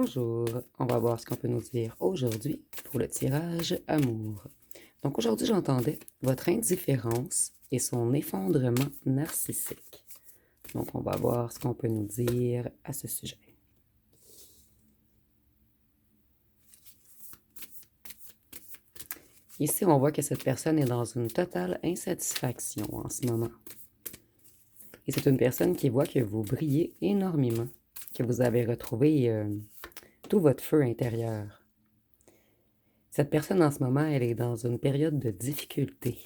Bonjour, on va voir ce qu'on peut nous dire aujourd'hui pour le tirage amour. Donc aujourd'hui, j'entendais votre indifférence et son effondrement narcissique. Donc on va voir ce qu'on peut nous dire à ce sujet. Ici, on voit que cette personne est dans une totale insatisfaction en ce moment. Et c'est une personne qui voit que vous brillez énormément, que vous avez retrouvé tout votre feu intérieur. Cette personne, en ce moment, elle est dans une période de difficulté.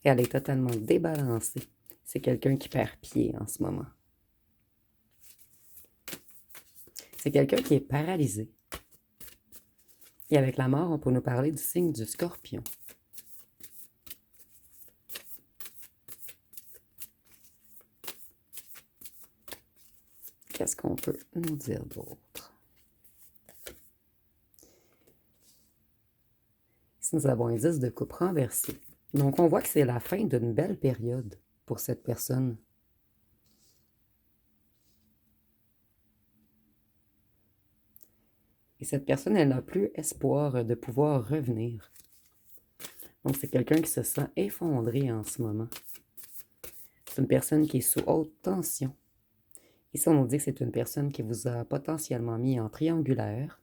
Elle est totalement débalancée. C'est quelqu'un qui perd pied en ce moment. C'est quelqu'un qui est paralysé. Et avec la mort, on peut nous parler du signe du Scorpion. Qu'est-ce qu'on peut nous dire d'autre? Ici, nous avons un 10 de coupe renversé. Donc, on voit que c'est la fin d'une belle période pour cette personne. Et cette personne, elle n'a plus espoir de pouvoir revenir. Donc, c'est quelqu'un qui se sent effondré en ce moment. C'est une personne qui est sous haute tension. Ici, on nous dit que c'est une personne qui vous a potentiellement mis en triangulaire.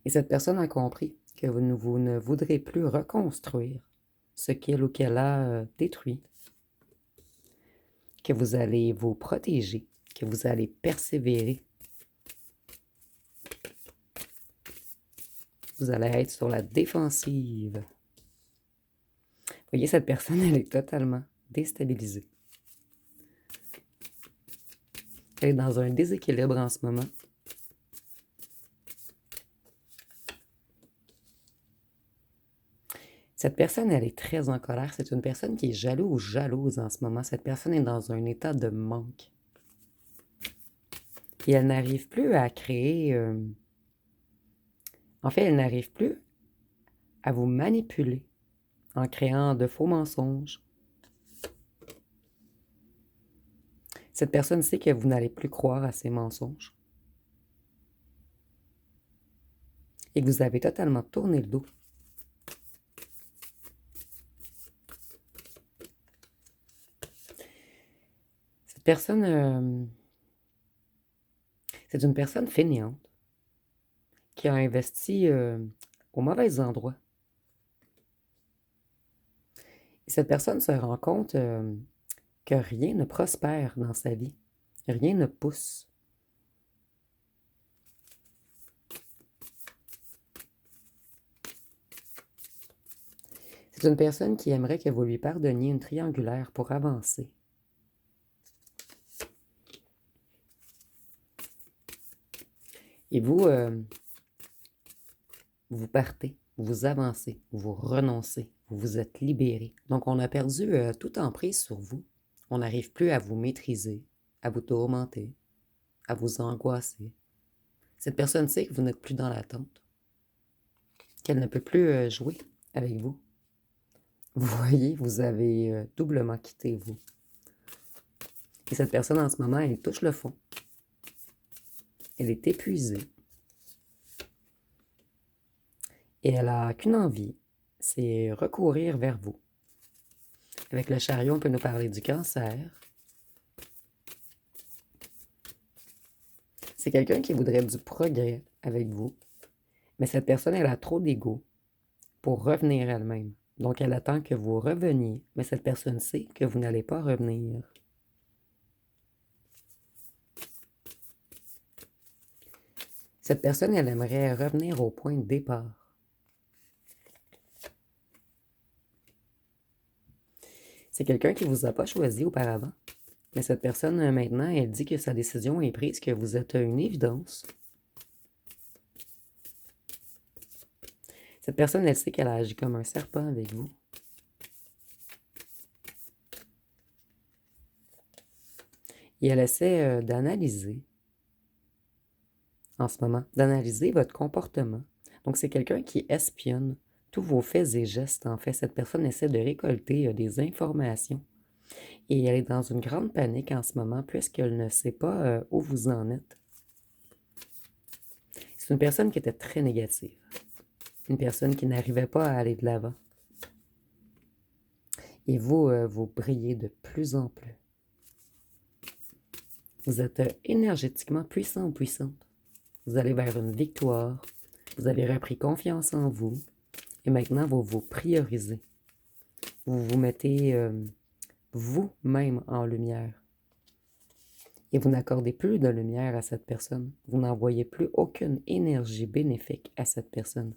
Et cette personne a compris que vous ne voudrez plus reconstruire ce qu'il ou qu'elle a détruit. Que vous allez vous protéger, que vous allez persévérer. Vous allez être sur la défensive. Vous voyez, cette personne, elle est totalement déstabilisée. Elle est dans un déséquilibre en ce moment. Cette personne, elle est très en colère. C'est une personne qui est jaloux ou jalouse en ce moment. Cette personne est dans un état de manque. Et elle n'arrive plus à créer... En fait, elle n'arrive plus à vous manipuler en créant de faux mensonges. Cette personne sait que vous n'allez plus croire à ces mensonges. Et que vous avez totalement tourné le dos. Cette personne, c'est une personne fainéante qui a investi au mauvais endroit. Et cette personne se rend compte que rien ne prospère dans sa vie. Rien ne pousse. C'est une personne qui aimerait que vous lui pardonniez une triangulaire pour avancer. Et vous, vous partez, vous avancez, vous renoncez, vous vous êtes libéré. Donc, on a perdu toute emprise sur vous. On n'arrive plus à vous maîtriser, à vous tourmenter, à vous angoisser. Cette personne sait que vous n'êtes plus dans l'attente, qu'elle ne peut plus jouer avec vous. Vous voyez, vous avez doublement quitté vous. Et cette personne, en ce moment, elle touche le fond. Elle est épuisée. Et elle n'a qu'une envie, c'est recourir vers vous. Avec le chariot, on peut nous parler du cancer. C'est quelqu'un qui voudrait du progrès avec vous. Mais cette personne, elle a trop d'ego pour revenir elle-même. Donc, elle attend que vous reveniez. Mais cette personne sait que vous n'allez pas revenir. Cette personne, elle aimerait revenir au point de départ. C'est quelqu'un qui ne vous a pas choisi auparavant. Mais cette personne, maintenant, elle dit que sa décision est prise, que vous êtes une évidence. Cette personne, elle sait qu'elle agit comme un serpent avec vous. Et elle essaie d'analyser, en ce moment, d'analyser votre comportement. Donc, c'est quelqu'un qui espionne tous vos faits et gestes. En fait, cette personne essaie de récolter des informations. Et elle est dans une grande panique en ce moment puisqu'elle ne sait pas où vous en êtes. C'est une personne qui était très négative. Une personne qui n'arrivait pas à aller de l'avant. Et vous, vous brillez de plus en plus. Vous êtes énergétiquement puissant ou puissante. Vous allez vers une victoire. Vous avez repris confiance en vous. Et maintenant, vous vous priorisez. Vous vous mettez vous-même en lumière. Et vous n'accordez plus de lumière à cette personne. Vous n'envoyez plus aucune énergie bénéfique à cette personne.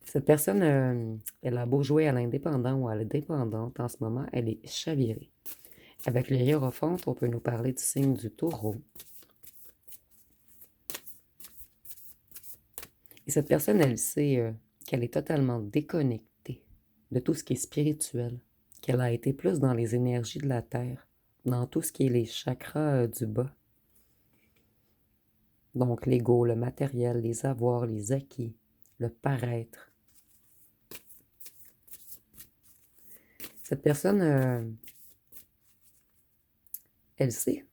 Cette personne, elle a beau jouer à l'indépendant ou à la dépendante, en ce moment, elle est chavirée. Avec le hiérophant, on peut nous parler du signe du taureau. Et cette personne, elle sait qu'elle est totalement déconnectée de tout ce qui est spirituel, qu'elle a été plus dans les énergies de la terre, dans tout ce qui est les chakras du bas. Donc l'ego, le matériel, les avoirs, les acquis, le paraître. Cette personne, elle sait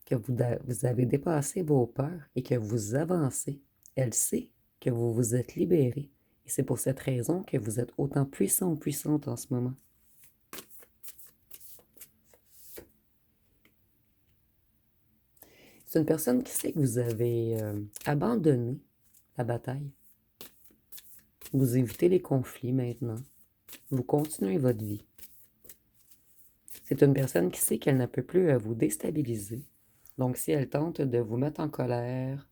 que vous avez dépassé vos peurs et que vous avancez. Elle sait que vous vous êtes libéré. Et c'est pour cette raison que vous êtes autant puissant ou puissante en ce moment. C'est une personne qui sait que vous avez abandonné la bataille. Vous évitez les conflits maintenant. Vous continuez votre vie. C'est une personne qui sait qu'elle ne peut plus vous déstabiliser. Donc, si elle tente de vous mettre en colère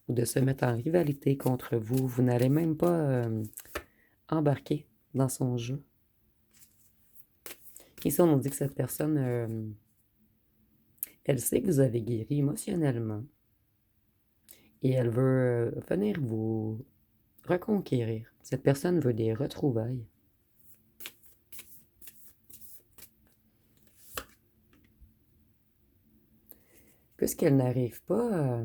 ou de se mettre en rivalité contre vous, vous n'allez même pas embarquer dans son jeu. Ici, on nous dit que cette personne, elle sait que vous avez guéri émotionnellement et elle veut venir vous reconquérir. Cette personne veut des retrouvailles. Puisqu'elle n'arrive pas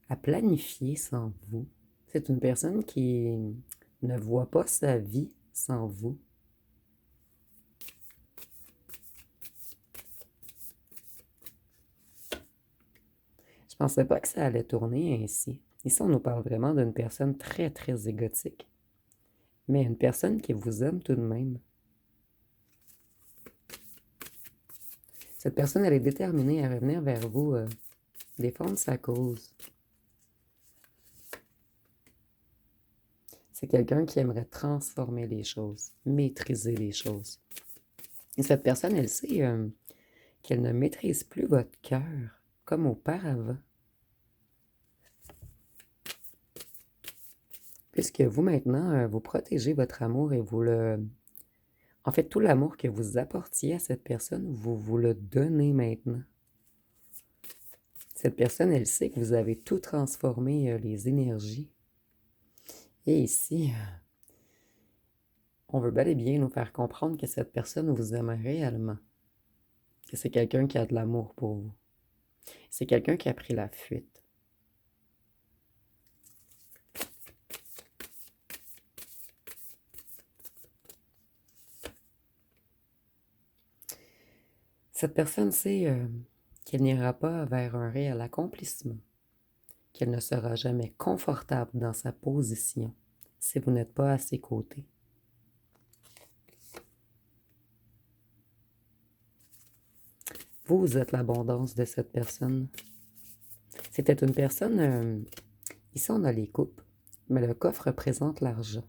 à planifier sans vous, c'est une personne qui ne voit pas sa vie sans vous. Je ne pensais pas que ça allait tourner ainsi. Ici, on nous parle vraiment d'une personne très, très égotique. Mais une personne qui vous aime tout de même. Cette personne, elle est déterminée à revenir vers vous, défendre sa cause. C'est quelqu'un qui aimerait transformer les choses, maîtriser les choses. Et cette personne, elle sait qu'elle ne maîtrise plus votre cœur comme auparavant. Puisque vous, maintenant, vous protégez votre amour et vous le... En fait, tout l'amour que vous apportiez à cette personne, vous le donnez maintenant. Cette personne, elle sait que vous avez tout transformé, les énergies. Et ici, on veut bel et bien nous faire comprendre que cette personne vous aime réellement. Que c'est quelqu'un qui a de l'amour pour vous. C'est quelqu'un qui a pris la fuite. Cette personne sait qu'elle n'ira pas vers un réel accomplissement, qu'elle ne sera jamais confortable dans sa position si vous n'êtes pas à ses côtés. Vous êtes l'abondance de cette personne. C'était une personne, ici on a les coupes, mais le coffre représente l'argent.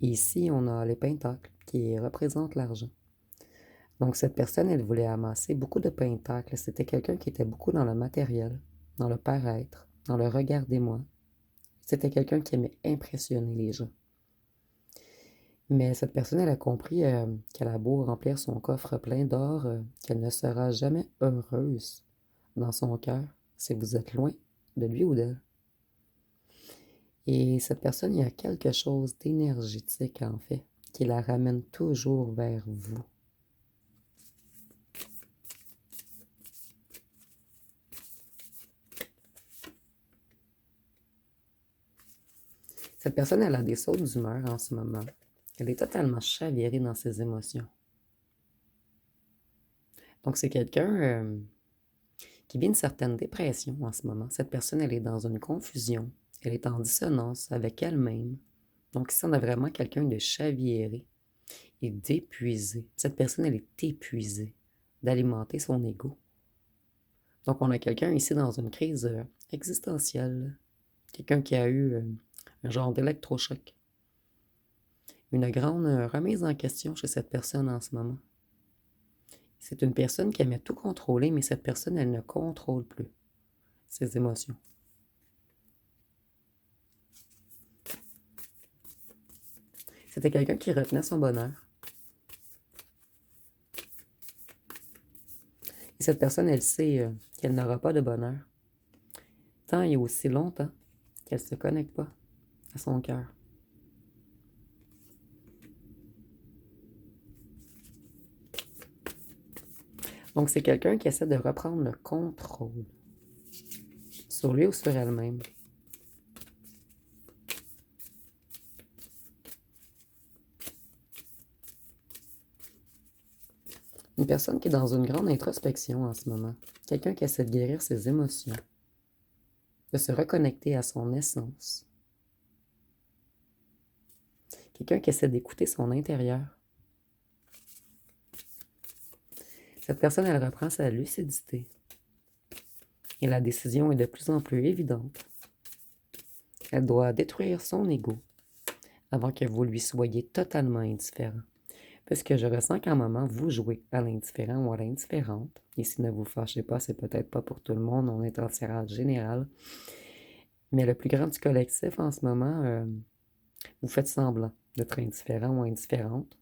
Et ici on a les pentacles qui représentent l'argent. Donc cette personne, elle voulait amasser beaucoup de pentacles. C'était quelqu'un qui était beaucoup dans le matériel, dans le paraître, dans le regardez-moi. C'était quelqu'un qui aimait impressionner les gens. Mais cette personne, elle a compris qu'elle a beau remplir son coffre plein d'or, qu'elle ne sera jamais heureuse dans son cœur si vous êtes loin de lui ou d'elle. Et cette personne, il y a quelque chose d'énergétique en fait, qui la ramène toujours vers vous. Cette personne, elle a des sautes d'humeur en ce moment. Elle est totalement chavirée dans ses émotions. Donc, c'est quelqu'un qui vit une certaine dépression en ce moment. Cette personne, elle est dans une confusion. Elle est en dissonance avec elle-même. Donc, ici, on a vraiment quelqu'un de chaviré et d'épuisé. Cette personne, elle est épuisée d'alimenter son ego. Donc, on a quelqu'un ici dans une crise existentielle. Quelqu'un qui a eu un genre d'électrochoc. Une grande remise en question chez cette personne en ce moment. C'est une personne qui aimait tout contrôler, mais cette personne, elle ne contrôle plus ses émotions. C'était quelqu'un qui retenait son bonheur. Et cette personne, elle sait qu'elle n'aura pas de bonheur tant et aussi longtemps qu'elle ne se connecte pas à son cœur. Donc, c'est quelqu'un qui essaie de reprendre le contrôle sur lui ou sur elle-même. Une personne qui est dans une grande introspection en ce moment. Quelqu'un qui essaie de guérir ses émotions, de se reconnecter à son essence. Quelqu'un qui essaie d'écouter son intérieur. Cette personne, elle reprend sa lucidité. Et la décision est de plus en plus évidente. Elle doit détruire son ego avant que vous lui soyez totalement indifférent. Parce que je ressens qu'à un moment, vous jouez à l'indifférent ou à l'indifférente. Et si ne vous fâchez pas, c'est peut-être pas pour tout le monde, on est en tirage général. Mais le plus grand du collectif en ce moment, vous faites semblant d'être indifférent ou indifférente.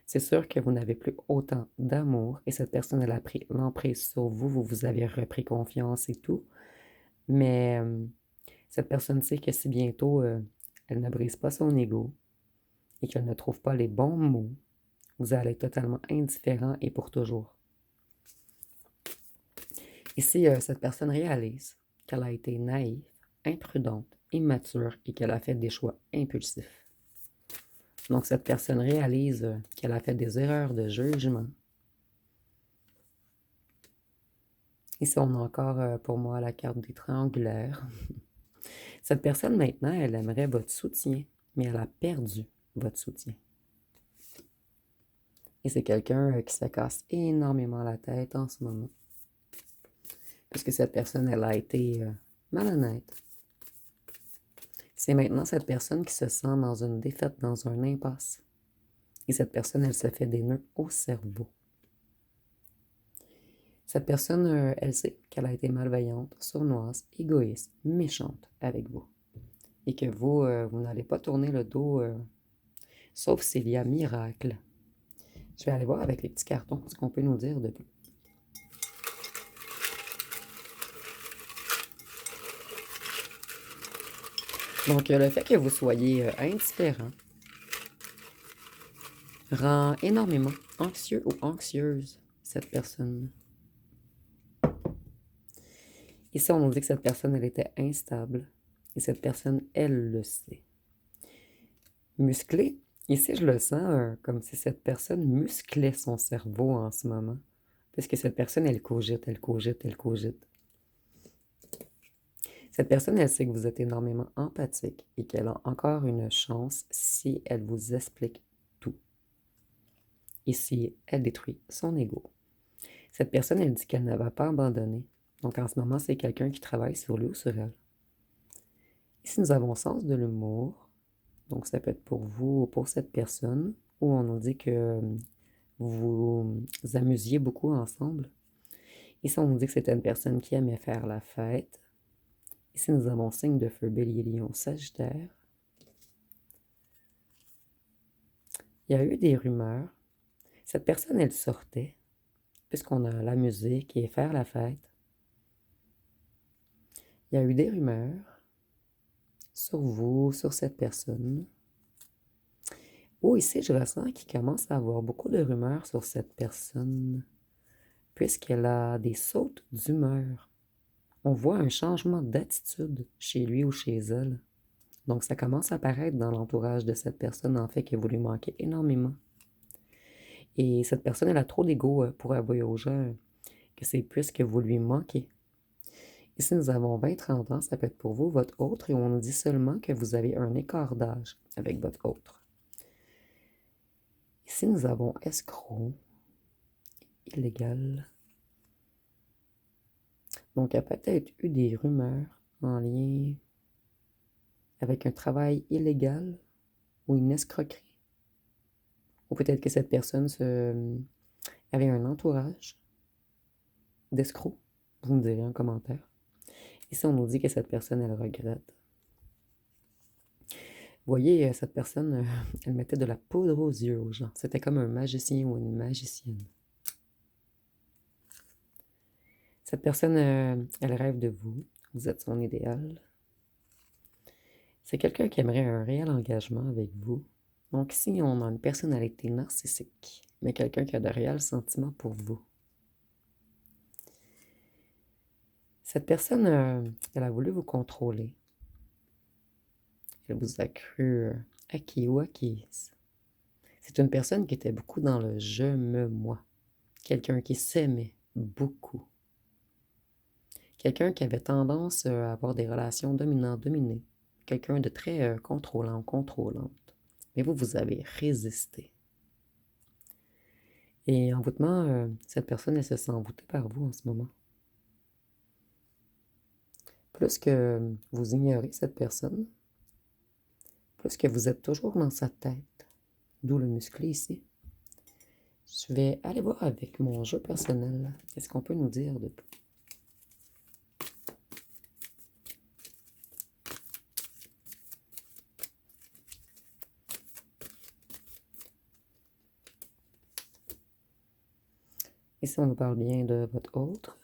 C'est sûr que vous n'avez plus autant d'amour et cette personne, elle a pris l'emprise sur vous, vous avez repris confiance et tout. Mais cette personne sait que si bientôt elle ne brise pas son ego et qu'elle ne trouve pas les bons mots, vous allez être totalement indifférent et pour toujours. Et si cette personne réalise qu'elle a été naïve, imprudente, immature et qu'elle a fait des choix impulsifs. Donc cette personne réalise qu'elle a fait des erreurs de jugement. Ici, on a encore pour moi la carte des triangulaires. Cette personne maintenant, elle aimerait votre soutien, mais elle a perdu votre soutien. Et c'est quelqu'un qui se casse énormément la tête en ce moment. Puisque cette personne, elle a été malhonnête. C'est maintenant cette personne qui se sent dans une défaite, dans un impasse. Et cette personne, elle se fait des nœuds au cerveau. Cette personne, elle sait qu'elle a été malveillante, sournoise, égoïste, méchante avec vous. Et que vous, vous n'allez pas tourner le dos, sauf s'il y a miracle. Je vais aller voir avec les petits cartons ce qu'on peut nous dire de plus. Donc, le fait que vous soyez indifférent rend énormément anxieux ou anxieuse cette personne. Ici, on nous dit que cette personne, elle était instable. Et cette personne, elle le sait. Musclé, ici, je le sens comme si cette personne musclait son cerveau en ce moment. Parce que cette personne, elle cogite, elle cogite, elle cogite. Cette personne, elle sait que vous êtes énormément empathique et qu'elle a encore une chance si elle vous explique tout. Et si elle détruit son ego. Cette personne, elle dit qu'elle ne va pas abandonner. Donc en ce moment, c'est quelqu'un qui travaille sur lui ou sur elle. Ici, nous avons sens de l'humour. Donc ça peut être pour vous ou pour cette personne, où on nous dit que vous vous amusiez beaucoup ensemble. Ici, on nous dit que c'était une personne qui aimait faire la fête. Ici, nous avons signe de feu, bélier, lion, sagittaire. Il y a eu des rumeurs. Cette personne, elle sortait, puisqu'on a la musique et faire la fête. Il y a eu des rumeurs sur vous, sur cette personne. Oh, ici, je ressens qu'il commence à avoir beaucoup de rumeurs sur cette personne, puisqu'elle a des sautes d'humeur. On voit un changement d'attitude chez lui ou chez elle. Donc, ça commence à apparaître dans l'entourage de cette personne, en fait, que vous lui manquez énormément. Et cette personne, elle a trop d'ego pour avouer aux gens que c'est plus que vous lui manquez. Ici, nous avons 20-30 ans, ça peut être pour vous, votre autre, et on nous dit seulement que vous avez un écart d'âge avec votre autre. Ici, nous avons escroc, illégal. Donc, il y a peut-être eu des rumeurs en lien avec un travail illégal ou une escroquerie. Ou peut-être que cette personne avait un entourage d'escrocs. Vous me direz en commentaire. Ici, on nous dit que cette personne, elle regrette. Vous voyez, cette personne, elle mettait de la poudre aux yeux aux gens. C'était comme un magicien ou une magicienne. Cette personne, elle rêve de vous. Vous êtes son idéal. C'est quelqu'un qui aimerait un réel engagement avec vous. Donc ici, on a une personnalité narcissique, mais quelqu'un qui a de réels sentiments pour vous. Cette personne, elle a voulu vous contrôler. Elle vous a cru acquis ou acquise. C'est une personne qui était beaucoup dans le je me moi. Quelqu'un qui s'aimait beaucoup. Quelqu'un qui avait tendance à avoir des relations dominant-dominées. Quelqu'un de très contrôlant, contrôlante. Mais vous, vous avez résisté. Et envoûtement, cette personne, elle se sent envoûtée par vous en ce moment. Plus que vous ignorez cette personne, plus que vous êtes toujours dans sa tête, d'où le musclé ici, je vais aller voir avec mon jeu personnel. Qu'est-ce qu'on peut nous dire de plus? Ici, on nous parle bien de votre autre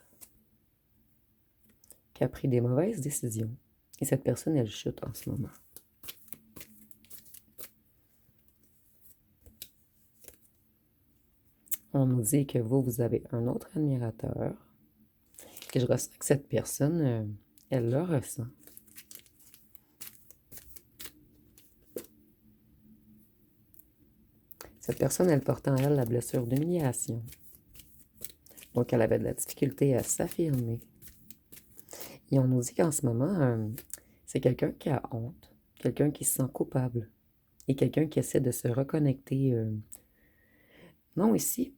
qui a pris des mauvaises décisions. Et cette personne, elle chute en ce moment. On nous dit que vous, vous avez un autre admirateur. Et je ressens que cette personne, elle le ressent. Cette personne, elle portait en elle la blessure d'humiliation. Donc, elle avait de la difficulté à s'affirmer. Et on nous dit qu'en ce moment, c'est quelqu'un qui a honte, quelqu'un qui se sent coupable et quelqu'un qui essaie de se reconnecter. Non, ici,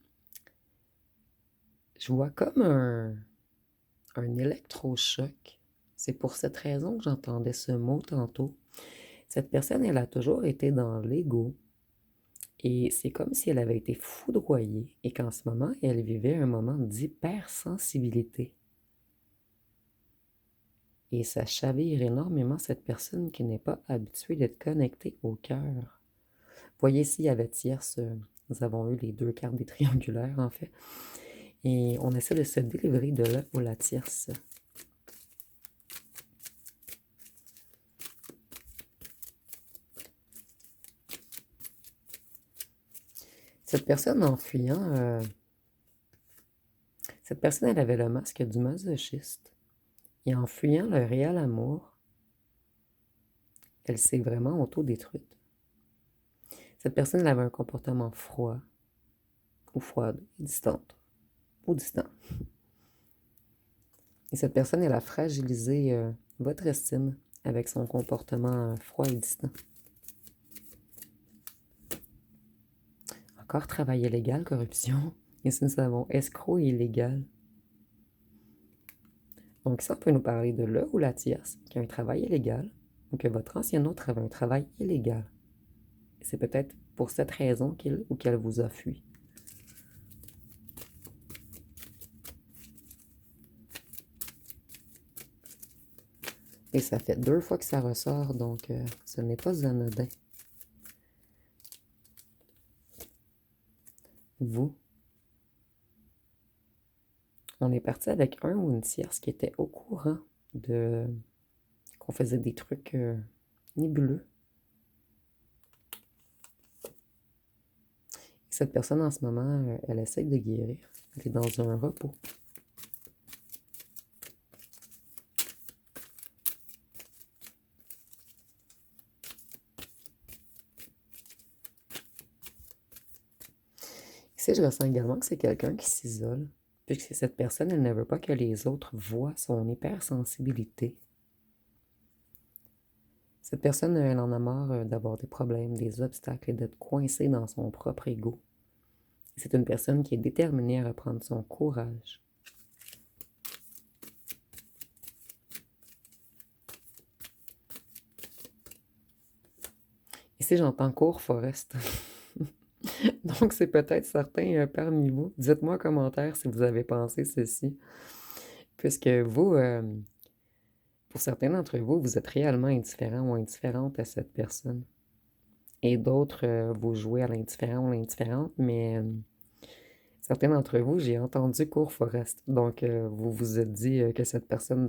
je vois comme un électrochoc. C'est pour cette raison que j'entendais ce mot tantôt. Cette personne, elle a toujours été dans l'ego. Et c'est comme si elle avait été foudroyée et qu'en ce moment, elle vivait un moment d'hypersensibilité. Et ça chavire énormément cette personne qui n'est pas habituée d'être connectée au cœur. Voyez ici, il y avait tierce, nous avons eu les deux cartes des triangulaires en fait. Et on essaie de se délivrer de là ou la tierce. Cette personne en fuyant, cette personne, elle avait le masque du masochiste. Et en fuyant le réel amour, elle s'est vraiment autodétruite. Cette personne, elle avait un comportement froid, ou froide, distante, ou distant. Et cette personne, elle a fragilisé votre estime avec son comportement froid et distant. Encore travail illégal, corruption. Ici, nous avons escroc et illégal. Donc, ça, on peut nous parler de le ou la tierce qui a un travail illégal, ou que votre ancien autre avait un travail illégal. Et c'est peut-être pour cette raison qu'il ou qu'elle vous a fui. Et ça fait 2 fois que ça ressort, donc ce n'est pas anodin. Vous, on est parti avec un ou une tierce qui était au courant de qu'on faisait des trucs nébuleux. Et cette personne, en ce moment, elle essaie de guérir. Elle est dans un repos. Ici, je ressens également que c'est quelqu'un qui s'isole, puisque cette personne, elle ne veut pas que les autres voient son hypersensibilité. Cette personne, elle en a marre d'avoir des problèmes, des obstacles et d'être coincée dans son propre ego. C'est une personne qui est déterminée à reprendre son courage. Ici, j'entends cours Forest. Donc, c'est peut-être certains parmi vous. Dites-moi en commentaire si vous avez pensé ceci. Puisque vous, pour certains d'entre vous, vous êtes réellement indifférent ou indifférente à cette personne. Et d'autres, vous jouez à l'indifférent ou l'indifférente, mais certains d'entre vous, j'ai entendu cours Forest. Donc, vous vous êtes dit que cette personne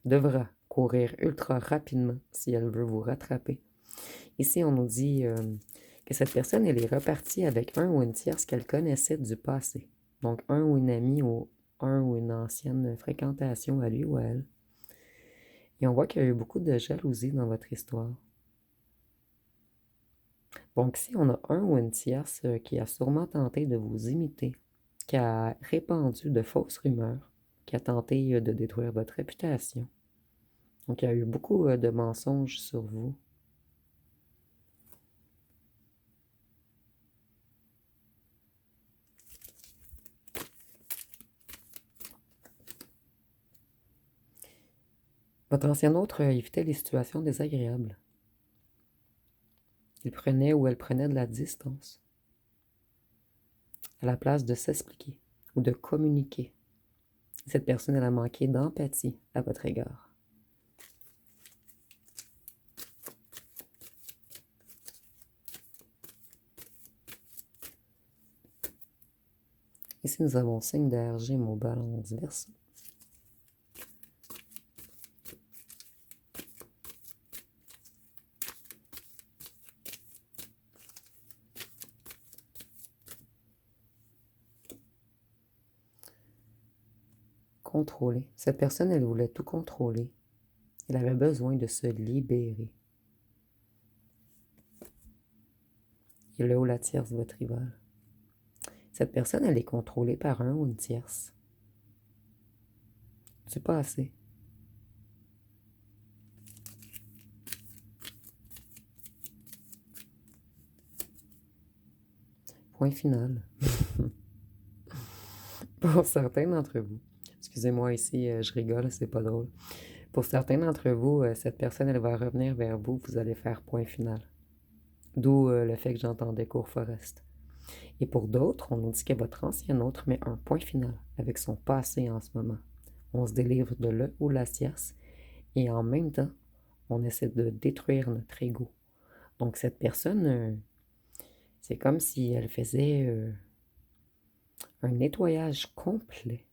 devra courir ultra rapidement si elle veut vous rattraper. Ici, on nous dit que cette personne, elle est repartie avec un ou une tierce qu'elle connaissait du passé. Donc, un ou une amie ou un ou une ancienne fréquentation à lui ou à elle. Et on voit qu'il y a eu beaucoup de jalousie dans votre histoire. Donc, si on a un ou une tierce qui a sûrement tenté de vous imiter, qui a répandu de fausses rumeurs, qui a tenté de détruire votre réputation, donc il y a eu beaucoup de mensonges sur vous. Votre ancien autre évitait les situations désagréables. Il prenait ou elle prenait de la distance, à la place de s'expliquer ou de communiquer. Cette personne, elle a manqué d'empathie à votre égard. Ici, nous avons signe d'air, Gémeaux, Balance, Verseau. Contrôler. Cette personne, elle voulait tout contrôler. Elle avait besoin de se libérer. Et là où la tierce, votre rival. Cette personne, elle est contrôlée par un ou une tierce. C'est pas assez. Point final. Pour certains d'entre vous, excusez-moi ici, je rigole, c'est pas drôle. Pour certains d'entre vous, cette personne, elle va revenir vers vous, vous allez faire point final. D'où le fait que j'entendais cours Forest. Et pour d'autres, on nous dit que votre ancien autre met un point final avec son passé en ce moment. On se délivre de le ou la tierce et en même temps, on essaie de détruire notre ego. Donc cette personne, c'est comme si elle faisait un nettoyage complet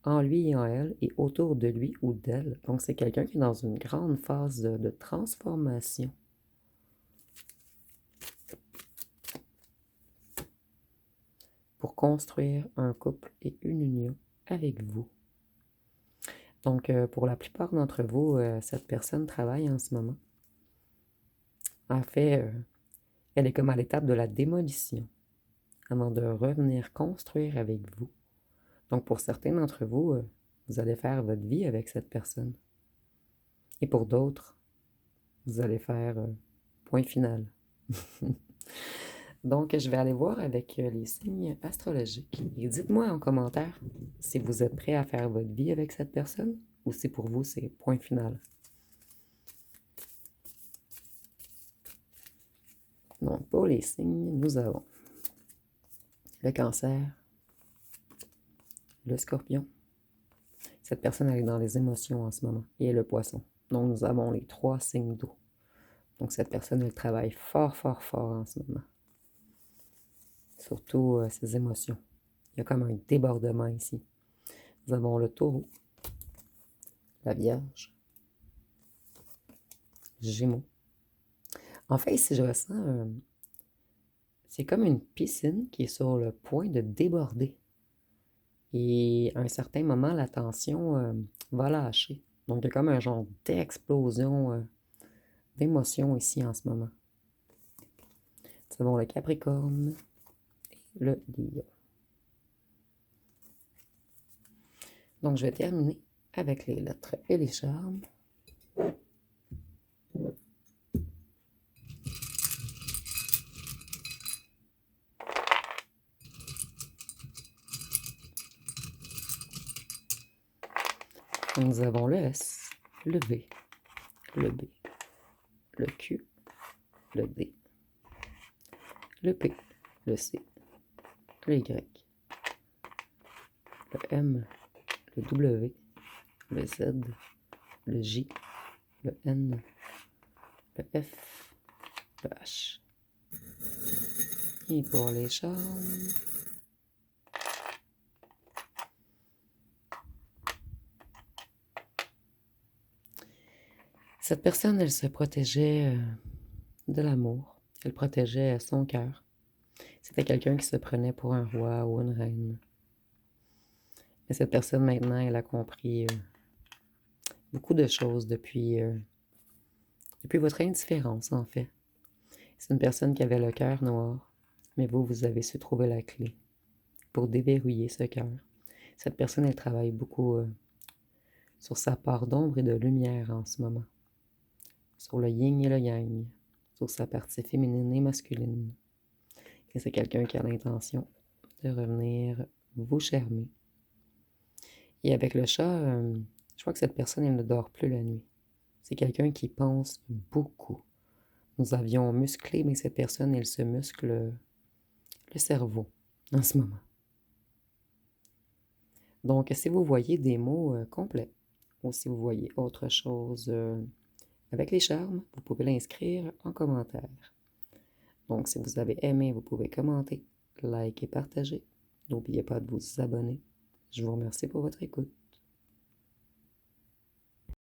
en lui et en elle et autour de lui ou d'elle. Donc c'est quelqu'un qui est dans une grande phase de transformation. Pour construire un couple et une union avec vous. Donc, pour la plupart d'entre vous, cette personne travaille en ce moment. En fait, elle est comme à l'étape de la démolition avant de revenir construire avec vous. Donc, pour certains d'entre vous, vous allez faire votre vie avec cette personne. Et pour d'autres, vous allez faire point final. Donc, je vais aller voir avec les signes astrologiques. Et dites-moi en commentaire si vous êtes prêt à faire votre vie avec cette personne ou si pour vous, c'est point final. Donc, pour les signes, nous avons le Cancer, le Scorpion. Cette personne, elle est dans les émotions en ce moment. Et le Poisson. Donc, nous avons les 3 signes d'eau. Donc, cette personne, elle travaille fort, fort, fort en ce moment. Surtout ses émotions. Il y a comme un débordement ici. Nous avons le Taureau, la Vierge, Gémeaux. En fait, ici, je ressens, c'est comme une piscine qui est sur le point de déborder. Et à un certain moment, la tension va lâcher. Donc, il y a comme un genre d'explosion d'émotions ici en ce moment. Nous avons le Capricorne le lion. Donc, je vais terminer avec les lettres et les charmes. Nous avons le S, le V, le B, le Q, le D, le P, le C, le Y, le M, le W, le Z, le J, le N, le F, le H. Et pour les charmes, cette personne, elle se protégeait de l'amour. Elle protégeait son cœur. C'était quelqu'un qui se prenait pour un roi ou une reine. Mais cette personne, maintenant, elle a compris beaucoup de choses depuis votre indifférence, en fait. C'est une personne qui avait le cœur noir, mais vous avez su trouver la clé pour déverrouiller ce cœur. Cette personne, elle travaille beaucoup sur sa part d'ombre et de lumière en ce moment. Sur le yin et le yang, sur sa partie féminine et masculine. Et c'est quelqu'un qui a l'intention de revenir vous charmer. Et avec le chat, je crois que cette personne, elle ne dort plus la nuit. C'est quelqu'un qui pense beaucoup. Nous avions musclé, mais cette personne, elle se muscle le cerveau en ce moment. Donc, si vous voyez des mots complets, ou si vous voyez autre chose avec les charmes, vous pouvez l'inscrire en commentaire. Donc, si vous avez aimé, vous pouvez commenter, liker et partager. N'oubliez pas de vous abonner. Je vous remercie pour votre écoute.